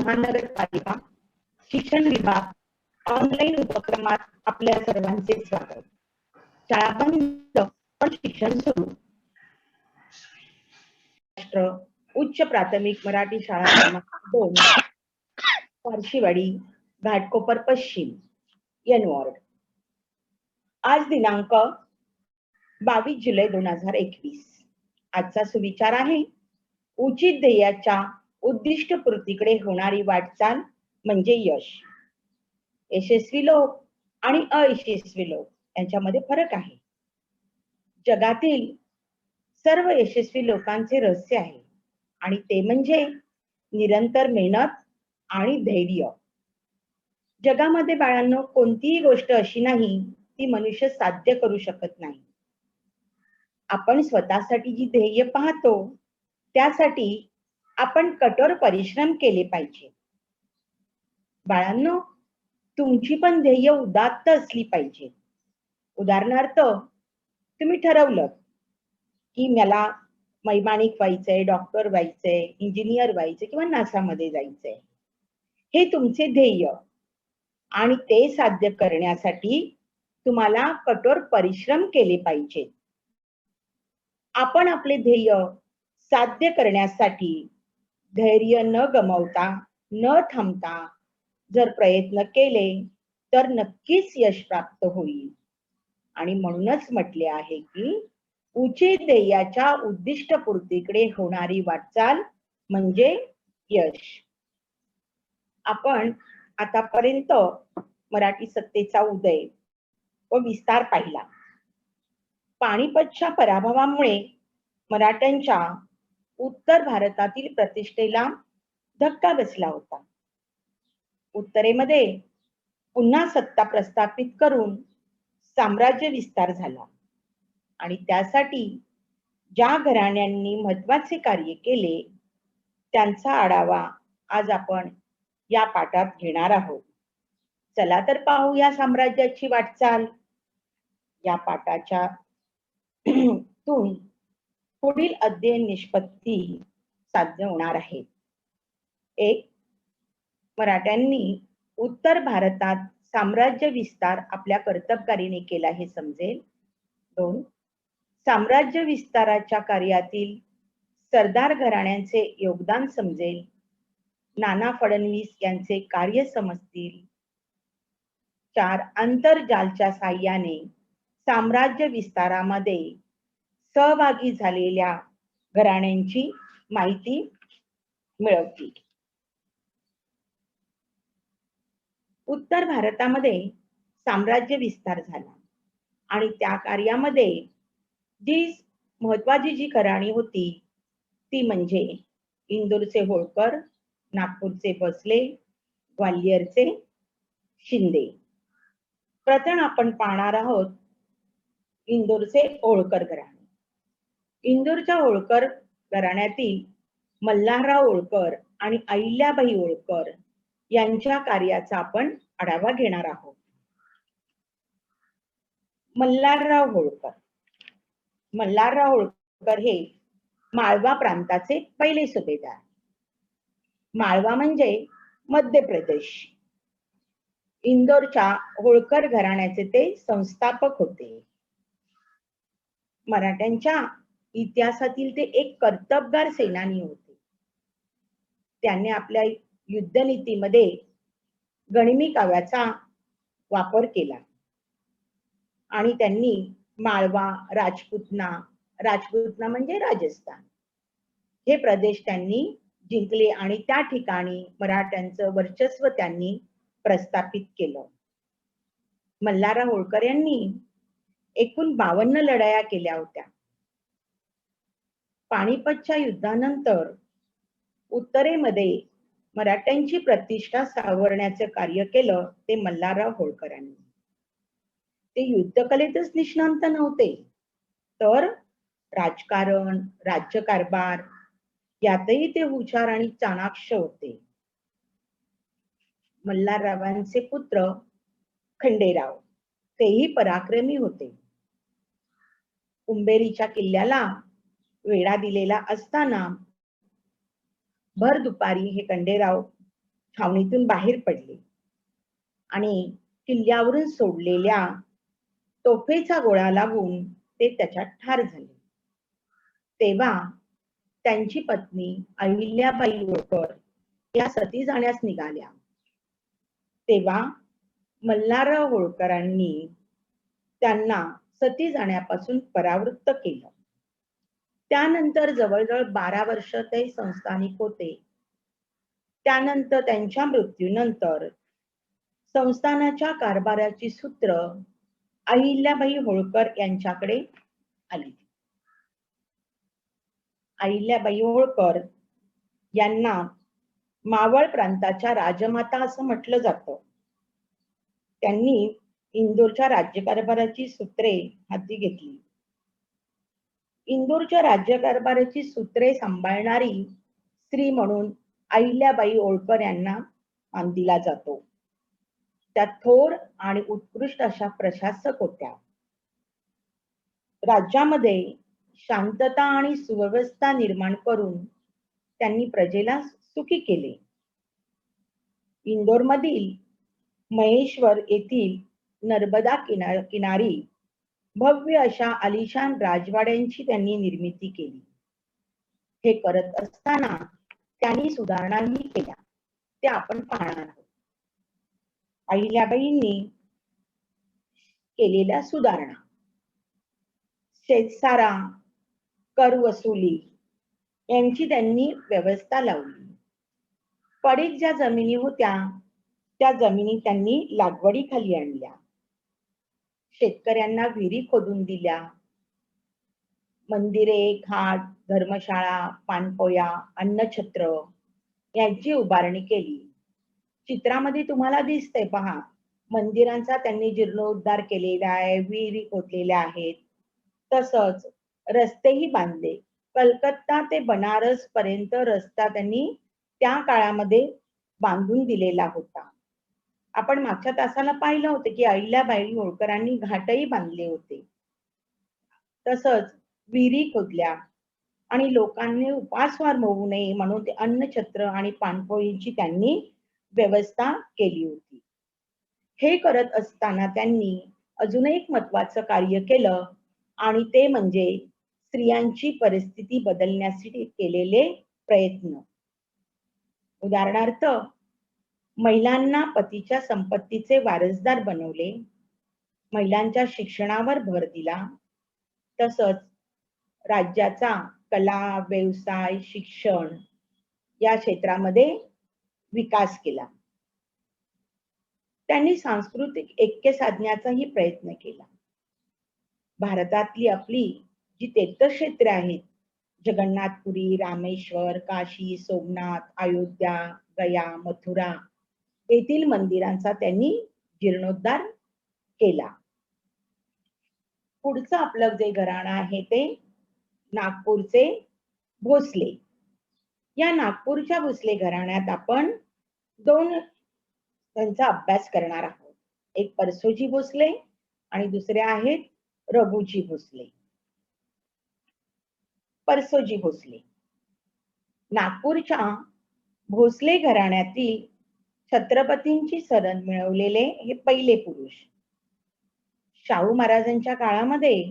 महानगरपालिका शिक्षण विभाग ऑनलाईन उपक्रमात आपल्या सर्वांचे स्वागत. शाळा बंद पण शिक्षण सुरू. राष्ट्र उच्च प्राथमिक मराठी शाळा क्रमांक 2 पारशीवाडी घाटकोपर पश्चिम एन वॉर्ड. आज दिनांक 22 जुलै 2021. आजचा सुविचार आहे उचित ध्येयाच्या उद्दिष्टपूर्तीकडे होणारी वाटचाल म्हणजे यश. यशस्वी लोक आणि अयशस्वी लोक यांच्यामध्ये फरक आहे. जगातील सर्व यशस्वी लोकांचे रहस्य आहे आणि ते म्हणजे निरंतर मेहनत आणि धैर्य. जगामध्ये बाळांनो कोणतीही गोष्ट अशी नाही ती मनुष्य साध्य करू शकत नाही. आपण स्वतःसाठी जी ध्येय पाहतो त्यासाठी आपण कठोर परिश्रम केले पाहिजे. बाळांनो तुमची पण ध्येय उदात्त असली पाहिजे. उदाहरणार्थ तुम्ही ठरवलं की मला वैमानिक व्हायचंय, डॉक्टर व्हायचंय, इंजिनियर व्हायचंय किंवा नासामध्ये जायचंय. हे तुमचे ध्येय आणि ते साध्य करण्यासाठी तुम्हाला कठोर परिश्रम केले पाहिजे. आपण आपले ध्येय साध्य करण्यासाठी धैर्य न गमावता न थांबता जर प्रयत्न केले तर नक्कीच यश प्राप्त होईल. आणि म्हणूनच म्हटले आहे की उचित ध्येयाच्या उद्दिष्टपूर्तीकडे होणारी वाटचाल म्हणजे यश. आपण आतापर्यंत मराठी सत्तेचा उदय व विस्तार पाहिला. पानिपतच्या पराभवामुळे मराठ्यांच्या उत्तर भारतातील प्रतिष्ठेला धक्का बसला होता. उत्तरेमध्ये पुन्हा सत्ता प्रस्थापित करून साम्राज्य विस्तार झाला आणि त्यासाठी ज्या घराण्यांनी महत्वाचे कार्य केले त्यांचा आढावा आज आपण या पाठात घेणार आहोत. चला तर पाहू या साम्राज्याची वाटचाल. या पाठाच्या तून पुढील अध्ययन निष्पत्ती साध्य होणार आहे. 1. मराठ्यांनी उत्तर भारतात साम्राज्य विस्तार आपल्या कर्तबगारीने केला हे समजेल. 2. साम्राज्य विस्ताराच्या कार्यातील सरदार घराण्यांचे योगदान समजेल. नाना फडणवीस यांचे कार्य समजतील. 4. आंतरजालच्या साहाय्याने साम्राज्य विस्तारामध्ये सहभागी झालेल्या घराण्यांची माहिती मिळवतील. उत्तर भारतामध्ये साम्राज्य विस्तार झाला आणि त्या कार्यामध्ये जी महत्वाची जी घराणी होती ती म्हणजे इंदोरचे होळकर, नागपूरचे भोसले, ग्वाल्हेरचे शिंदे. प्रथम आपण पाहणार आहोत इंदोरचे होळकर घराणे. इंदोरच्या होळकर घराण्यातील मल्हारराव होळकर आणि अहिल्याबाई होळकर यांच्या कार्याचा आपण आढावा घेणार आहोत. मल्हारराव होळकर. मल्हारराव होळकर हे माळवा प्रांताचे पहिले सुभेदार. माळवा म्हणजे मध्य प्रदेश. इंदोरच्या होळकर घराण्याचे ते संस्थापक होते. मराठ्यांच्या इतिहासातील ते एक कर्तबगार सेनानी होते. त्यांनी आपल्या युद्धनीतीमध्ये गनिमी काव्याचा वापर केला आणि त्यांनी माळवा, राजपूतना म्हणजे राजस्थान हे प्रदेश त्यांनी जिंकले आणि त्या ठिकाणी मराठ्यांचं वर्चस्व त्यांनी प्रस्थापित केलं. मल्हारराव होळकर यांनी एकूण 52 लढाया केल्या होत्या. पानिपतच्या युद्धानंतर उत्तरेमध्ये मराठ्यांची प्रतिष्ठा सावरण्याचे कार्य केलं ते मल्हारराव होळकरांनी. ते युद्धकलेतच निष्णांत नव्हते तर राजकारण, राज्यकारभार यातही ते हुशार आणि चाणाक्ष होते. मल्हाररावांचे पुत्र खंडेराव तेही पराक्रमी होते. कुंभेरीच्या किल्ल्याला वेढा दिलेला असताना भर दुपारी हे खंडेराव छावणीतून बाहेर पडले आणि किल्ल्यावरून सोडलेल्या तोफेचा गोळा लागून ते त्याच्यात ठार झाले. तेव्हा त्यांची पत्नी अहिल्याबाई होळकर या सती जाण्यास निघाल्या. तेव्हा मल्हारराव होळकरांनी त्यांना सती जाण्यापासून परावृत्त केलं. त्यानंतर जवळजवळ 12 वर्ष ते संस्थानिक होते. त्यानंतर त्यांच्या मृत्यूनंतर संस्थानाच्या कारभाराची सूत्र अहिल्याबाई होळकर यांच्याकडे आली. अहिल्याबाई होळकर यांना मावळ प्रांताच्या राजमाता असं म्हटलं जातं. त्यांनी इंदोरच्या राज्यकारभाराची सूत्रे हाती घेतली. इंदोरच्या राज्यकारभाराची सूत्रे सांभाळणारी स्त्री म्हणून अहिल्याबाई होळकर यांना मान दिला जातो. त्या थोर आणि उत्कृष्ट अशा प्रशासक होत्या. राज्यामध्ये शांतता आणि सुव्यवस्था निर्माण करून त्यांनी प्रजेला सुखी केले. इंदोरमधील महेश्वर येथील नर्मदा किनारी भव्य अशा आलिशान राजवाड्यांची त्यांनी निर्मिती केली. हे करत असताना त्यांनी सुधारणाही केल्या. ते आपण पाहणार आहोत. अहिल्याबाईंनी केलेल्या सुधारणा: शेतसारा, कर वसुली यांची त्यांनी व्यवस्था लावली. पडीक ज्या जमिनी होत्या त्या जमिनी त्यांनी लागवडीखाली आणल्या. शेतकऱ्यांना विहिरी खोदून दिल्या. मंदिरे, घाट, धर्मशाळा, पाणपोया, अन्नछत्र यांची उभारणी केली. चित्रामध्ये तुम्हाला दिसतंय पहा, मंदिरांचा त्यांनी जीर्णोद्धार केलेला आहे, विहिरी खोदलेल्या आहेत. तसंच रस्तेही बांधले. कलकत्ता ते बनारस पर्यंत रस्ता त्यांनी त्या काळामध्ये बांधून दिलेला होता. आपण मागच्या तासाला पाहिलं होतं की अहिल्याबाई होळकरांनी घाटही बांधले होते. तसंच विहिरी खोदल्या आणि लोकांनी उपासमार होऊ नये म्हणून ते अन्नछत्र आणि पाणपोईची त्यांनी व्यवस्था केली होती. हे करत असताना त्यांनी अजून एक महत्वाचं कार्य केलं आणि ते म्हणजे स्त्रियांची परिस्थिती बदलण्यासाठी केलेले प्रयत्न. उदाहरणार्थ, महिलांना पतीच्या संपत्तीचे वारसदार बनवले. महिलांच्या शिक्षणावर भर दिला. तसंच राज्याचा कला, व्यवसाय, शिक्षण या क्षेत्रामध्ये विकास केला. त्यांनी सांस्कृतिक ऐक्य साधण्याचाही प्रयत्न केला. भारतातली आपली जी तीर्थक्षेत्रे आहेत, जगन्नाथपुरी, रामेश्वर, काशी, सोमनाथ, अयोध्या, गया, मथुरा येथील मंदिरांचा त्यांनी जीर्णोद्धार केला. पुढचं आपलं जे घराणं आहे ते नागपूरचे भोसले. या नागपूरच्या भोसले घराण्यात आपण दोन त्यांचा अभ्यास करणार आहोत. एक परसोजी भोसले आणि दुसरे आहेत रघुजी भोसले. परसोजी भोसले नागपूरच्या भोसले घराण्यातील छत्रपतींची शरण मिळवलेले हे पहिले पुरुष. शाहू महाराजांच्या काळामध्ये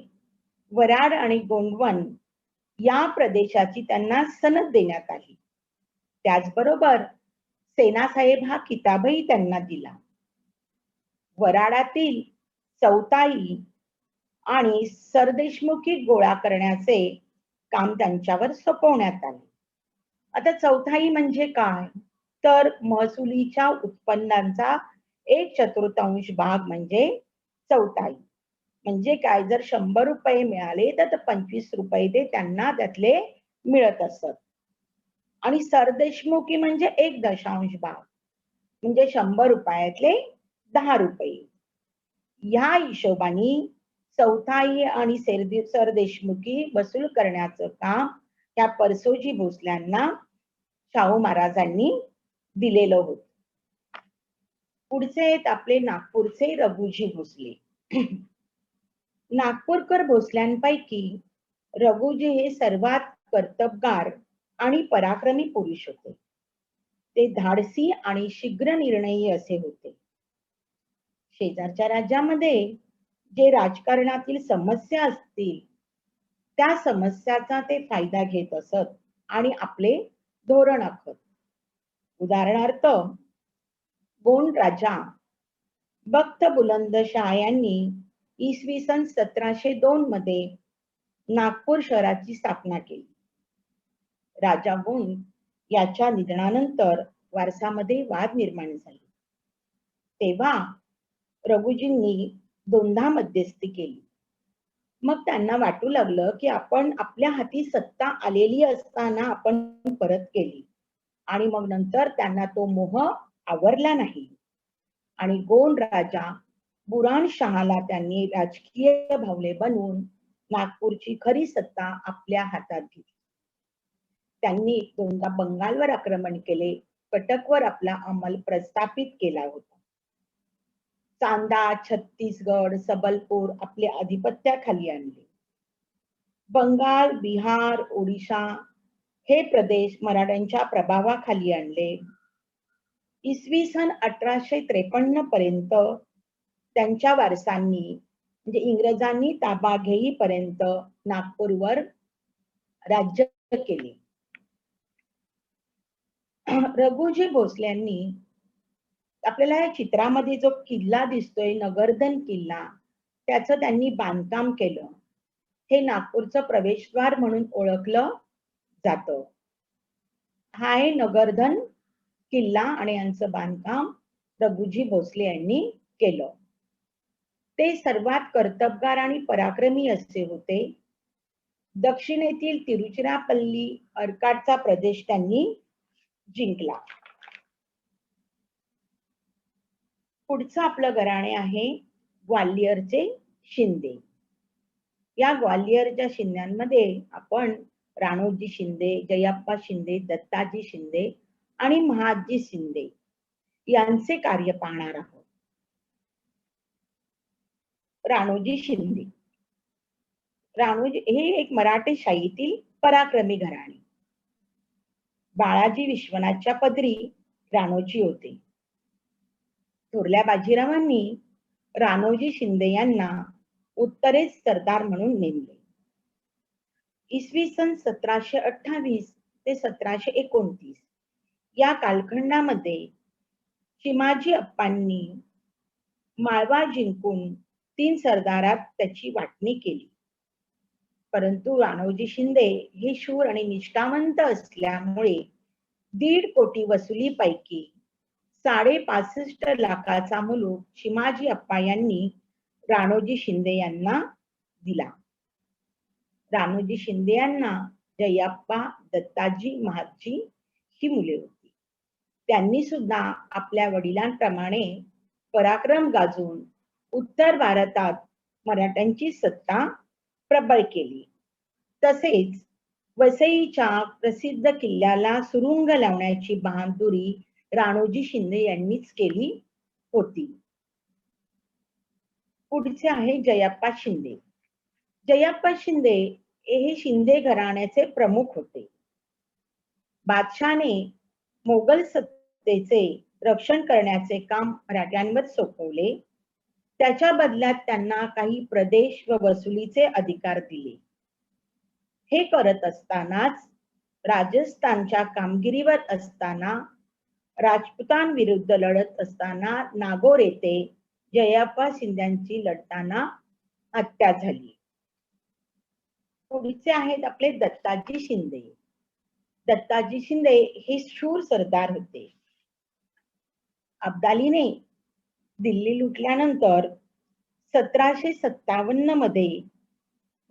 वराड आणि गोंडवन या प्रदेशाची त्यांना सनद देण्यात आली. त्याचबरोबर सेनासाहेब हा किताबही त्यांना दिला. वराडातील चौथाई आणि सरदेशमुखी गोळा करण्याचे काम त्यांच्यावर सोपवण्यात आले. आता चौथाई म्हणजे काय? तर महसुलीच्या उत्पन्नाचा 1/4 भाग म्हणजे चौथाई. म्हणजे काय? जर 100 रुपये मिळाले तर 25 रुपये ते त्यांना त्यातले मिळत असत. आणि सरदेशमुखी म्हणजे 1/2 भाग म्हणजे 100 रुपयातले 10 रुपये. ह्या हिशोबाने चौथाई आणि सरदेशमुखी वसूल करण्याचं काम त्या परसोजी भोसल्यांना शाहू महाराजांनी दिलेलं होतं. पुढचे आहेत आपले नागपूरचे रघुजी भोसले. नागपूरकर भोसल्यांपैकी रघुजी हे सर्वात कर्तबगार आणि पराक्रमी पुरुष होते. ते धाडसी आणि शीघ्र निर्णयी असे होते. शेजारच्या राज्यामध्ये जे राजकारणातील समस्या असतील त्या समस्याचा ते फायदा घेत असत आणि आपले धोरण आखत. उदाहरणार्थ गोंड राजा बख्त बुलंदशाह यांनी इसवी सन 1702 मध्ये नागपूर शहराची स्थापना केली. राजा गोंड याच्या निधनानंतर वारसामध्ये वाद निर्माण झाले. तेव्हा रघुजींनी दोनदा मध्यस्थी केली. मग त्यांना वाटू लागलं की आपण आपल्या हाती सत्ता आलेली असताना आपण परत केली आणि मग नंतर त्यांना तो मोह आवरला नाही आणि गोंड राजा बुराणशहाला त्यांनी राजकीय भावले बनवून नागपूरची खरी सत्ता आपल्या हातात घेतली. त्यांनी दोनदा बंगालवर आक्रमण केले, कटकवर आपला अंमल प्रस्थापित केला होता. चांदा, छत्तीसगड, सबलपूर आपल्या अधिपत्याखाली आणले. बंगाल, बिहार, ओडिशा हे प्रदेश मराठ्यांच्या प्रभावाखाली आणले. इसवी सन 1853 पर्यंत त्यांच्या वारसांनी म्हणजे इंग्रजांनी ताबा घेईपर्यंत नागपूरवर राज्य केले. रघुजी भोसल्यांनी आपल्याला या चित्रामध्ये जो किल्ला दिसतोय नगरधन किल्ला त्याचं त्यांनी बांधकाम केलं. हे नागपूरचं प्रवेशद्वार म्हणून ओळखलं जातं. हा आहे नगरधन किल्ला आणि यांचं बांधकाम रघुजी भोसले यांनी केलं. ते सर्वात कर्तबगार आणि पराक्रमी असे होते. दक्षिणेतील तिरुचिरापल्ली अर्काटचा प्रदेश त्यांनी जिंकला. पुढचं आपलं घराणे आहे ग्वाल्हेरचे शिंदे. या ग्वाल्हेरच्या शिंद्यांमध्ये आपण राणोजी शिंदे, जयाप्पा शिंदे, दत्ताजी शिंदे आणि महादजी शिंदे यांचे कार्य पाहणार आहोत. राणोजी शिंदे. राणोजी हे एक मराठेशाहीतील पराक्रमी घराणे. बाळाजी विश्वनाथच्या पदरी राणोजी होते. थोरल्या बाजीरावांनी राणोजी शिंदे यांना उत्तरेस सरदार म्हणून नेमले. इसवी सन 1728 ते 1729 या कालखंडामध्ये चिमाजी अप्पांनी माळवा जिंकून 3 सरदारात त्याची वाटणी केली. परंतु राणोजी शिंदे हे शूर आणि निष्ठावंत असल्यामुळे 1.5 कोटी वसुलीपैकी 65.5 लाखाचा मुलूक चिमाजी अप्पा यांनी राणोजी शिंदे यांना दिला. राणोजी शिंदे यांना जयाप्पा, दत्ताजी, महादजी ही मुले होती. त्यांनी सुद्धा आपल्या वडिलांप्रमाणे पराक्रम गाजवून उत्तर भारतात मराठ्यांची सत्ता प्रबळ केली. तसेच वसईच्या प्रसिद्ध किल्ल्याला सुरुंग लावण्याची बहादुरी राणोजी शिंदे यांनीच केली होती. पुढचे आहे जयाप्पा शिंदे. जयाप्पा शिंदे हे शिंदे घराण्याचे प्रमुख होते. बादशाने मोगल सत्तेचे रक्षण करण्याचे काम मराठ्यांवर सोपवले. त्याच्या बदल्यात त्यांना काही प्रदेश व वसुलीचे अधिकार दिले. हे करत असतानाच राजस्थानच्या कामगिरीवर असताना राजपुतांविरुद्ध लढत असताना नागोर येथे जयाप्पा शिंद्यांची लढताना हत्या झाली. पुढचे आहेत आपले दत्ताजी शिंदे. दत्ताजी शिंदे हे शूर सरदार होते. अब्दालीने दिल्ली लुटल्यानंतर 1757 मध्ये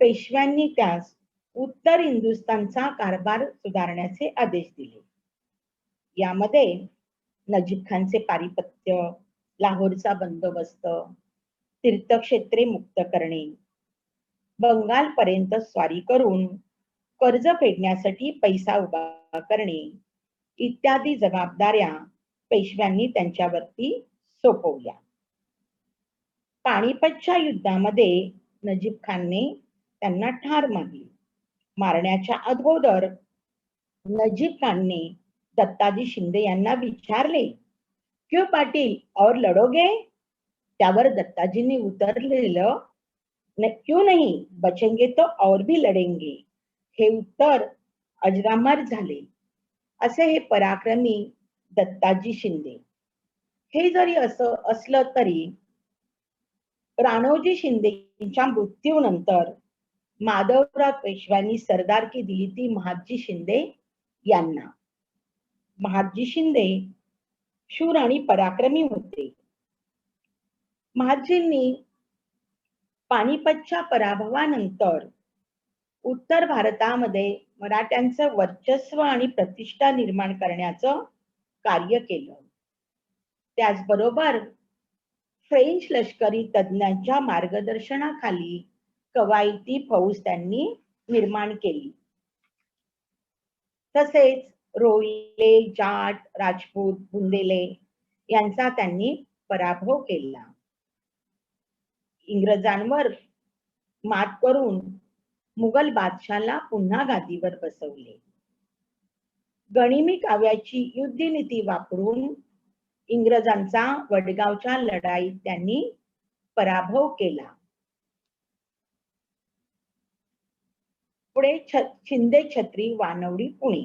पेशव्यांनी त्यास उत्तर हिंदुस्थानचा कारभार सुधारण्याचे आदेश दिले. यामध्ये नजीब खानचे पारिपत्य, लाहोरचा बंदोबस्त, तीर्थक्षेत्रे मुक्त करणे, बंगाल पर्यंत स्वारी करून कर्ज फेडण्यासाठी पैसा उभा करणे इत्यादी जबाबदाऱ्या पेशव्यांनी त्यांच्यावरती सोपवल्या. पानिपतच्या युद्धामध्ये नजीब खानने त्यांना ठार मारले. मारण्याच्या अगोदर नजीब खानने दत्ताजी शिंदे यांना विचारले, क्यों पाटील और लढोगे? त्यावर दत्ताजींनी उत्तरलेलं, क्यों नहीं, बचेंगे तो और भी लढेंगे. हे उत्तर अजरामर झाले. असे हे पराक्रमी दत्ताजी शिंदे. हे जरी असं असलं तरी राणोजी शिंदेच्या मृत्यूनंतर माधवराव पेशव्यांनी सरदारकी दिली ती महादजी शिंदे यांना. महादजी शिंदे शूर आणि पराक्रमी होते. महादजींनी पानिपतच्या पराभवानंतर उत्तर भारतामध्ये मराठ्यांचं वर्चस्व आणि प्रतिष्ठा निर्माण करण्याचं कार्य केलं. त्याचबरोबर फ्रेंच लष्करी तज्ञांच्या मार्गदर्शनाखाली कवायती फौज त्यांनी निर्माण केली. तसेच रोहिले, जाट, राजपूत, बुंदेले यांचा त्यांनी पराभव केला. इंग्रजांवर मात करून मुघल बादशाला पुन्हा गादीवर बसवले. गनिमी काव्याची युद्धनीती वापरून इंग्रजांचा वडगावच्या लढाईत त्यांनी पराभव केला. पुढे शिंदे छत्री वानवडी पुणे.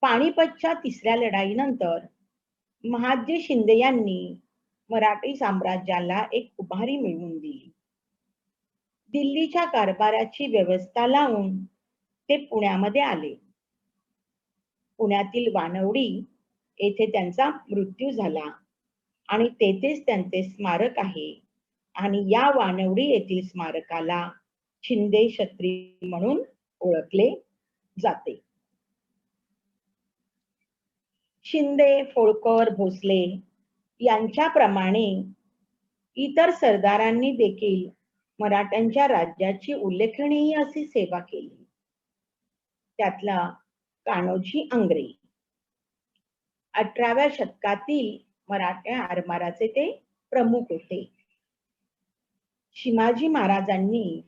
पानिपतच्या तिसऱ्या लढाईनंतर महादजी शिंदे यांनी मराठी साम्राज्याला एक उभारी मिळवून दिली. दिल्लीच्या कारभाराची व्यवस्था लावून ते पुण्यामध्ये आले. पुण्यातील वानवडी येथे त्यांचा मृत्यू झाला आणि तेथेच त्यांचे स्मारक आहे आणि या वानवडी येथील स्मारकाला शिंदे छत्री म्हणून ओळखले जाते. शिंदे, फोळकर, भोसले यांच्याप्रमाणे इतर सरदारांनी देखील मराठ्यांच्या राज्याची उल्लेखनीय अशी सेवा केली. त्यातला कान्होजी आंग्रे 18व्या शतकातील मराठा आरमाराचे ते प्रमुख होते. शिवाजी महाराजांनी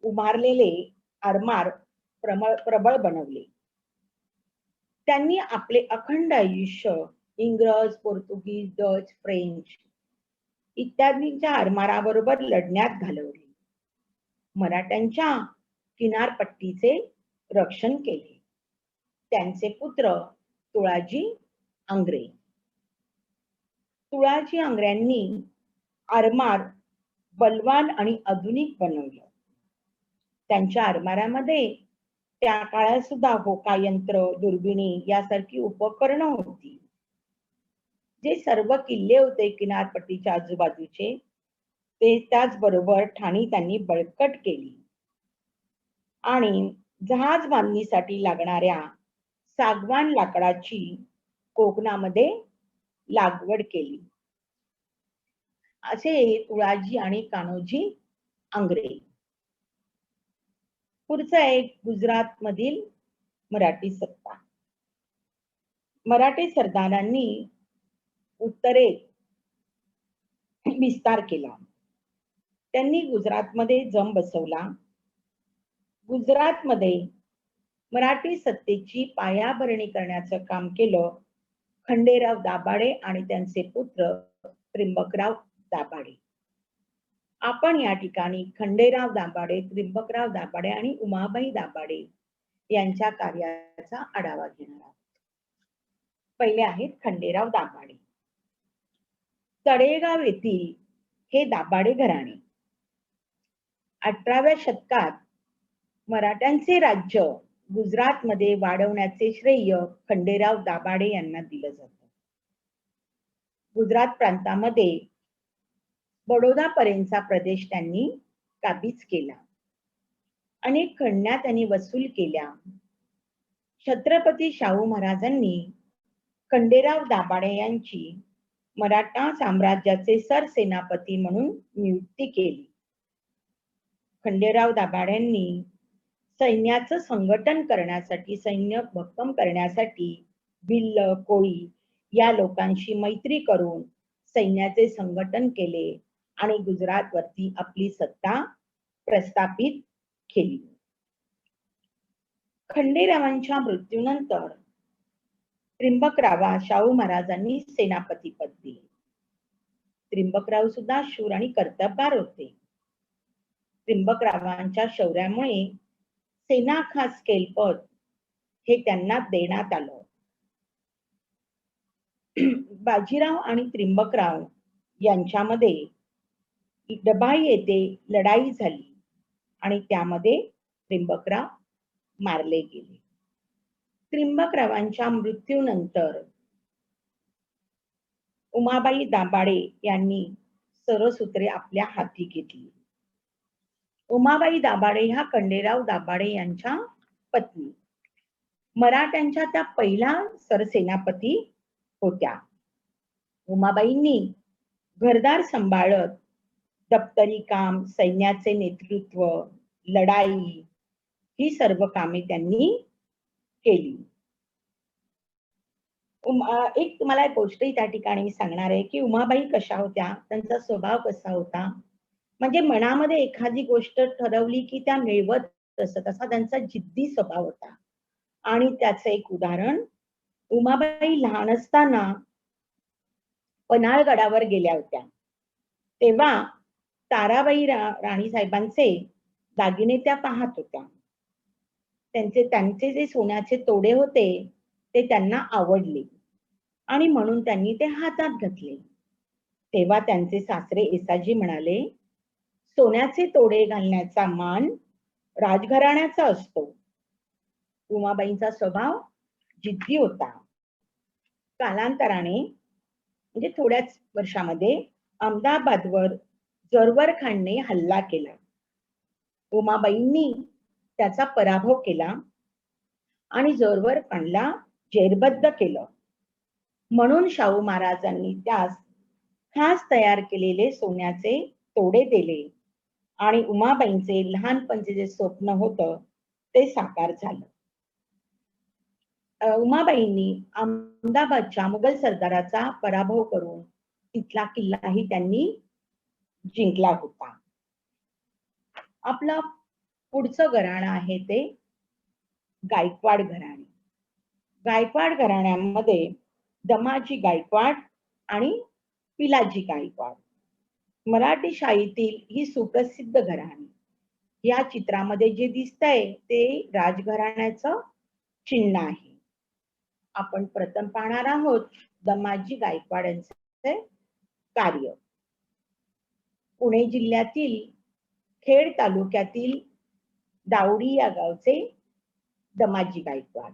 उभारलेले आरमार प्रबळ बनवले. त्यांनी आपले अखंड आयुष्य इंग्रज, पोर्तुगीज, डच, फ्रेंच इत्यादींच्या आरमाराबरोबर लढण्यात घालवले. मराठ्यांच्या किनारपट्टीचे रक्षण केले. त्यांचे पुत्र तुळाजी आंग्रे. तुळाजी आंग्र्यांनी आरमार बलवान आणि आधुनिक बनवलं. त्यांच्या आरमारामध्ये त्या काळात सुद्धा होकायंत्र, दुर्बिणी यासारखी उपकरणं होती. जे सर्व किल्ले होते किनारपट्टीच्या आजूबाजूचे ते त्याचबरोबर ठाणी त्यांनी बळकट केली आणि जहाज बांधणीसाठी लागणाऱ्या सागवान लाकडाची कोकणामध्ये लागवड केली. असे तुळाजी आणि कान्होजी आंग्रे. पुढचं आहे गुजरात मधील मराठी सत्ता. मराठी सरदारांनी उत्तरेत विस्तार केला. त्यांनी गुजरातमध्ये जम बसवला. गुजरातमध्ये मराठी सत्तेची पायाभरणी करण्याचं काम केलं खंडेराव दाभाडे आणि त्यांचे पुत्र त्र्यंबकराव दाभाडे. आपण या ठिकाणी खंडेराव दाभाडे, त्र्यंबकराव दाभाडे आणि उमाबाई दाभाडे यांच्या कार्याचा आढावा घेणार आहोत. पहिले आहेत खंडेराव दाभाडे. तळेगाव येथील हे दाभाडे घराणे. 18व्या शतकात मराठ्यांचे राज्य गुजरातमध्ये वाढवण्याचे श्रेय खंडेराव दाभाडे यांना दिलं जातं. गुजरात प्रांतामध्ये बडोदा पर्यंतचा प्रदेश त्यांनी काबीज केला. अनेक खंडण्या त्यांनी वसूल केल्या. छत्रपती शाहू महाराजांनी खंडेराव दाभाडे यांची मराठा साम्राज्याचे सरसेनापती म्हणून नियुक्ती केली. खंडेराव दाभाड्यांनी सैन्याचं संघटन करण्यासाठी, सैन्य भक्कम करण्यासाठी भिल्ल, कोळी या लोकांशी मैत्री करून सैन्याचे संघटन केले आणि गुजरातवरती आपली सत्ता प्रस्थापित केली. खंडेरावांच्या मृत्यूनंतर त्र्यंबकरावा शाहू महाराजांनी सेनापती पद दिले. त्र्यंबकराव सुद्धा शूर आणि कर्तबगार होते. त्र्यंबकरावांच्या शौर्यामुळे सेना खास केलपद हे त्यांना देण्यात आलं. बाजीराव आणि त्र्यंबकराव यांच्यामध्ये डबाई येथे लढाई झाली आणि त्यामध्ये त्र्यंबकराव मारले गेले. त्र्यंबकरावांच्या मृत्यूनंतर उमाबाई दाभाडे यांनी सरसूत्रे आपल्या हाती घेतली. उमाबाई दाभाडे ह्या खंडेराव दाभाडे यांच्या पत्नी, मराठ्यांच्या त्या पहिल्या सरसेनापती होत्या. उमाबाईंनी घरदार सांभाळत दप्तरी काम, सैन्याचे नेतृत्व, लढाई ही सर्व कामे त्यांनी केली. एक तुम्हाला एक गोष्टही त्या ठिकाणी मी सांगणार आहे की उमाबाई कशा होत्या, त्यांचा स्वभाव कसा होता. म्हणजे मनामध्ये एखादी गोष्ट ठरवली की त्या मिळवत असत, असा त्यांचा जिद्दी स्वभाव होता. आणि त्याचं एक उदाहरण, उमाबाई लहान असताना पन्हाळगडावर गेल्या होत्या. तेव्हा ताराबाई राणी साहेबांचे दागिने त्या पाहत होत्या. त्यांचे जे सोन्याचे तोडे होते ते त्यांना आवडले आणि म्हणून त्यांनी ते हातात घेतले. तेव्हा त्यांचे सासरे येसाजी म्हणाले, सोन्याचे तोडे घालण्याचा मान राजघराण्याचा असतो. उमाबाईंचा स्वभाव जिद्दी होता. कालांतराने म्हणजे थोड्याच वर्षामध्ये अहमदाबादवर जरवर खानने हल्ला केला. उमाबाईंनी त्याचा पराभव केला आणि जरवर खानला जेरबद्द केलं. म्हणून शाहू महाराजांनी त्यास खास तयार केलेले सोन्याचे तोडे दिले आणि उमाबाईंचे लहानपणचे जे स्वप्न होतं ते साकार झालं. उमाबाईंनी अहमदाबादच्या मुघल सरदाराचा पराभव करून तिथला किल्लाही त्यांनी जिंकला होता. आपलं पुढचं घराणं आहे ते गायकवाड घराणे. गायकवाड घराण्यामध्ये दमाजी गायकवाड आणि पिलाजी गायकवाड मराठी शाहीतील ही सुप्रसिद्ध घराणी. या चित्रामध्ये जे दिसतंय ते राजघराण्याचं चिन्ह आहे. आपण प्रथम पाहणार आहोत दमाजी गायकवाड यांचे कार्य. पुणे जिल्ह्यातील खेड तालुक्यातील दावडी या गावचे दमाजी गायकवाड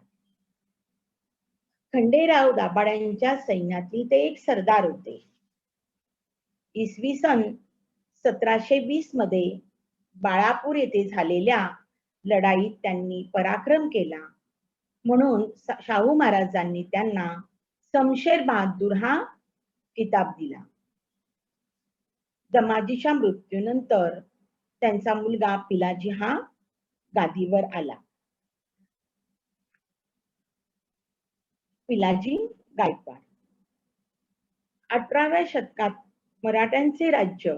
खंडेराव दाभाड्यांच्या सैन्यातील ते एक सरदार होते. इसवी सन 1720 मध्ये बाळापूर येथे झालेल्या लढाईत त्यांनी पराक्रम केला. म्हणून शाहू महाराजांनी त्यांना शमशेर बहादूर हा किताब दिला. दमाजीच्या मृत्यूनंतर त्यांचा मुलगा पिलाजी हा गादीवर आला. पिलाजी गायकवाड 18व्या शतकात मराठ्यांचे राज्य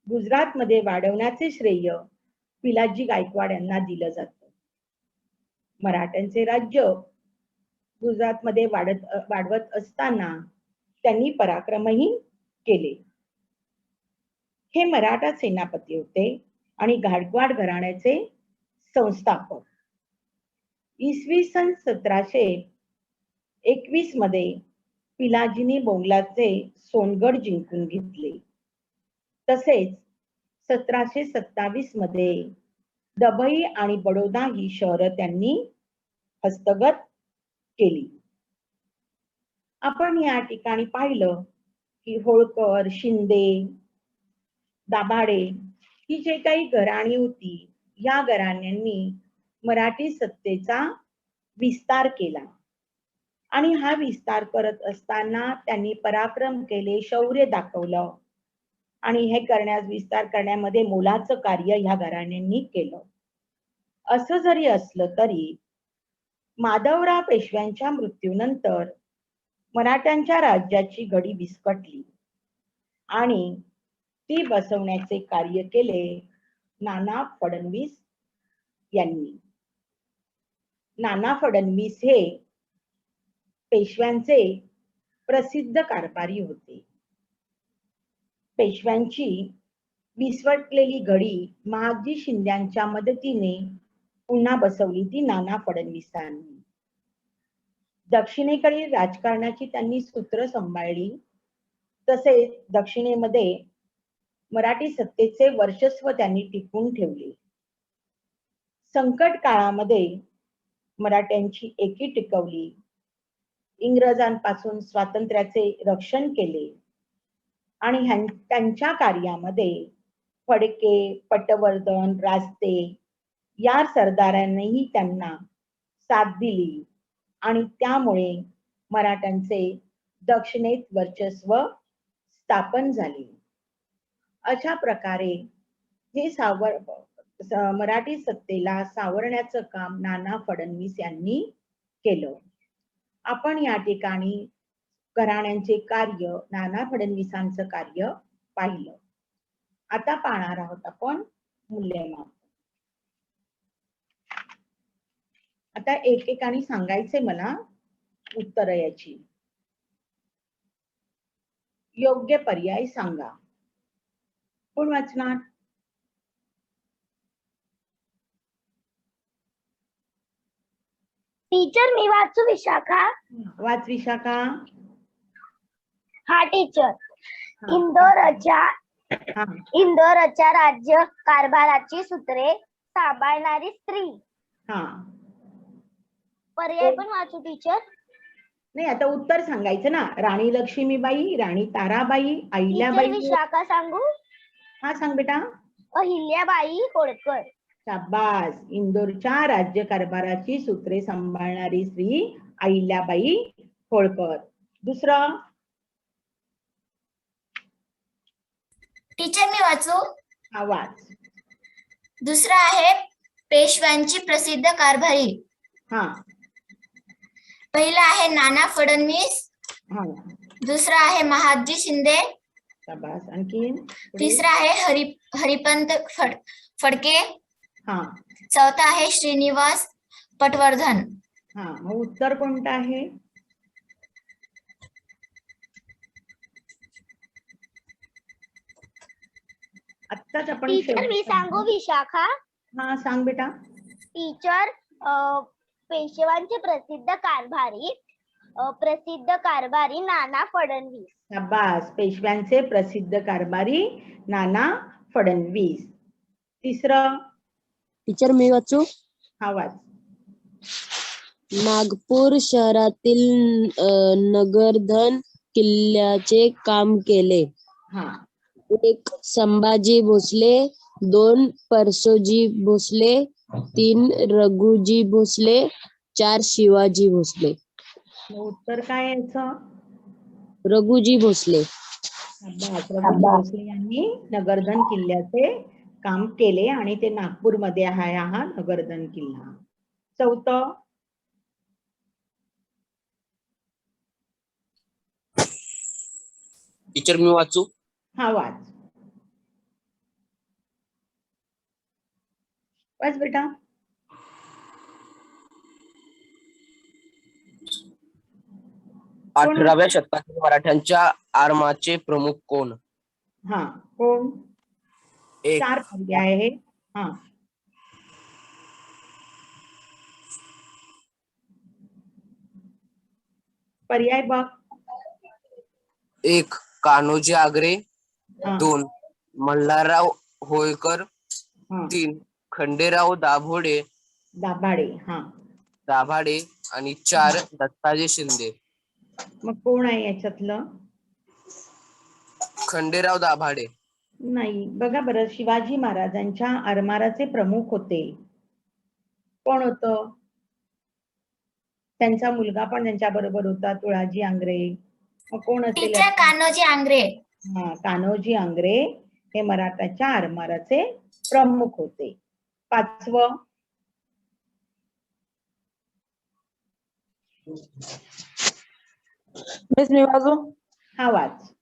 गुजरातमध्ये वाढवण्याचे श्रेय पिलाजी गायकवाड यांना दिलं जातं. मराठ्यांचे राज्य गुजरातमध्ये वाढवत असताना त्यांनी पराक्रमही केले. हे मराठा सेनापती होते आणि गायकवाड घराण्याचे संस्थापक. इसवी सन 1721 मध्ये पिलाजीने बोंगलाचे सोनगड जिंकून घेतले. तसेच 1727 मध्ये दबई आणि बडोदा ही शहरं त्यांनी हस्तगत केली. आपण या ठिकाणी पाहिलं की होळकर, शिंदे, दाभाडे ही जे काही घराणी होती, या घराण्यांनी मराठी सत्तेचा विस्तार केला आणि हा विस्तार करत असताना त्यांनी पराक्रम केले, शौर्य दाखवलं आणि हे विस्तार करण्यामध्ये मोलाचं कार्य ह्या घराण्यांनी केलं. असं जरी असलं तरी माधवराव पेशव्यांच्या मृत्यूनंतर मराठ्यांच्या राज्याची घडी विस्कटली आणि ती बसवण्याचे कार्य केले नाना फडणवीस यांनी. नाना फडणवीस हे पेशव्यांचे प्रसिद्ध कारभारी होते. पेशव्यांची विस्वटलेली घडी महादजी शिंद्यांच्या मदतीने पुन्हा बसवली ती नाना फडणवीसांनी. दक्षिणेकडील राजकारणाची त्यांनी सूत्र सांभाळली. तसेच दक्षिणेमध्ये मराठी सत्तेचे वर्चस्व त्यांनी टिकवून ठेवले. संकट काळामध्ये मराठ्यांची एकी टिकवली. इंग्रजांपासून स्वातंत्र्याचे रक्षण केले आणि त्यांच्या कार्यामध्ये फडके, पटवर्धन, रास्ते या सरदारांनीही त्यांना साथ दिली आणि त्यामुळे मराठ्यांचे दक्षिणेत वर्चस्व स्थापन झाले. अशा प्रकारे हे मराठी सत्तेला सावरण्याचं काम नाना फडणवीस यांनी केलं. आपण या ठिकाणी घराण्यांचे कार्य, नाना फडणवीसांचं कार्य पाहिलं. आता पाहणार आहोत आपण मूल्यमापन. आता एकेकाने सांगायचे मला उत्तर याची. योग्य पर्याय सांगा. कोण वाचणार? टीचर मी वाचू विशाखा. वाच विशाखा. हा टीचर. इंदोरच्या राज्य कारभाराची सूत्रे सांभाळणारी स्त्री. हा पर्याय पण वाचू टीचर? नाही, आता उत्तर सांगायचं ना. राणी लक्ष्मीबाई, राणी ताराबाई, अहिल्याबाई. विशाखा सांगू? हा सांग बेटा. अहिल्याबाई होळकर. शाबास. इंदोरच्या राज्य कारभाराची सूत्रे सांभाळणारी स्त्री अहिल्याबाई होळकर. दुसरं टीचर मी वाचू? हा वाच. दुसरा आहे पेशव्यांची प्रसिद्ध कारभारी. हा. पहिला आहे नाना फडणवीस. हा. दुसरा आहे महादजी शिंदे. शाबास. आणखीन? तिसरा आहे हरिपंत फडके. हा. चौथा आहे श्रीनिवास पटवर्धन. हा. मग उत्तर कोणतं आहे? आत्ताच आपण टीचर मी सांगू विशाखा? हा सांग बेटा. टीचर पेशव्यांचे प्रसिद्ध कारभारी नाना फडणवीस. शाबास. पेशव्यांचे प्रसिद्ध कारभारी नाना फडणवीस. तिसरं टीचर मी वाचू? हा वाच. नागपूर शहरातील नगरधन किल्ल्याचे काम केले. हा. 1 संभाजी भोसले, 2 परसोजी भोसले, 3 रघुजी भोसले, 4 शिवाजी भोसले. उत्तर काय याचं? रघुजी भोसले. रघुजी भोसले यांनी नगरधन किल्ल्याचे काम केले आणि ते नागपूरमध्ये आहे हा नगरधन किल्ला. चौथं टीचर मी वाचू? हा वाच. वाच बेटा. 18व्या शतकातील मराठ्यांच्या आरमाचे प्रमुख कोण? हा. कोण? 4 पर्याय आहे. हा. पर्याय बघ. 1 कान्होजी आंग्रे, हा. 2 मल्हारराव होळकर, हा. 3 खंडेराव दाभाडे आणि 4 दत्ताजी शिंदे. मग कोण आहे याच्यातलं? खंडेराव दाभाडे. नाही. बघा बरं, शिवाजी महाराजांच्या आरमाराचे प्रमुख होते. कोण होतं? त्यांचा मुलगा पण त्यांच्या बरोबर होता, तुळाजी आंग्रे. मग कोण असेल? टीचर कान्होजी आंग्रे. हा. कान्होजी आंग्रे हे मराठाच्या आरमाराचे प्रमुख होते. 5वं मी वाचू? हा वाच.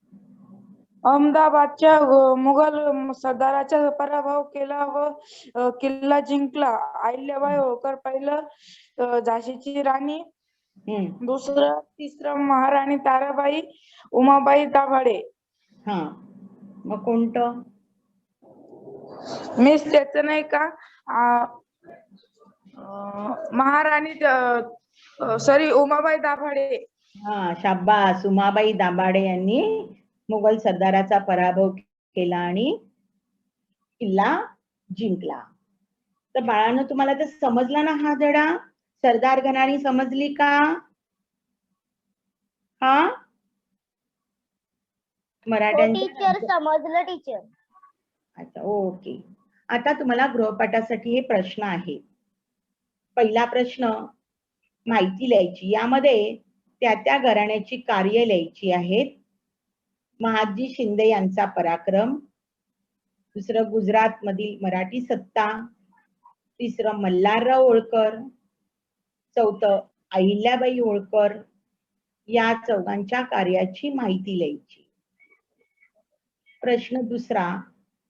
अहमदाबादच्या मुघल सरदाराचा पराभव केला व किल्ला जिंकला. अहिल्याबाई होळकर पहिलं झाशीची राणी दुसरं तिसरं महाराणी ताराबाई उमाबाई दाभाडे. हा, मग कोणतं? मिस त्याचं नाही का महाराणी सॉरी उमाबाई दाभाडे. हा, शाब्बास. उमाबाई दाभाडे यांनी मुघल सरदाराचा पराभव केला आणि किल्ला जिंकला. तर बाळांनो, तुम्हाला तर समजला ना हा धडा? सरदार घराणी समजली का? हा, मराठ्यांच्या टीचर समजलं टीचर. अच्छा, ओके. आता तुम्हाला गृहपाठासाठी हे प्रश्न आहे. पहिला प्रश्न माहिती लिहायची, यामध्ये त्या घराण्याची कार्य लिहायची आहेत. महादजी शिंदे यांचा पराक्रम, दुसरं गुजरात मधील मराठी सत्ता, तिसरं मल्हारराव होळकर, चौथं अहिल्याबाई होळकर. या चौघांच्या कार्याची माहिती लिहायची. प्रश्न दुसरा,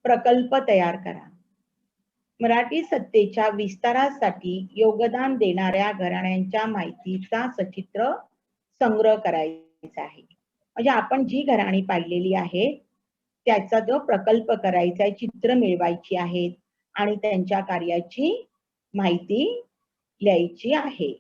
प्रकल्प तयार करा. मराठी सत्तेच्या विस्तारासाठी योगदान देणाऱ्या घराण्यांच्या माहितीचा सचित्र संग्रह करायचा आहे. म्हणजे आपण जी घराणी पाहिलेली आहे त्याचा जो प्रकल्प करायचा आहे, चित्र मिळवायची आहेत आणि त्यांच्या कार्याची माहिती लिहायची आहे.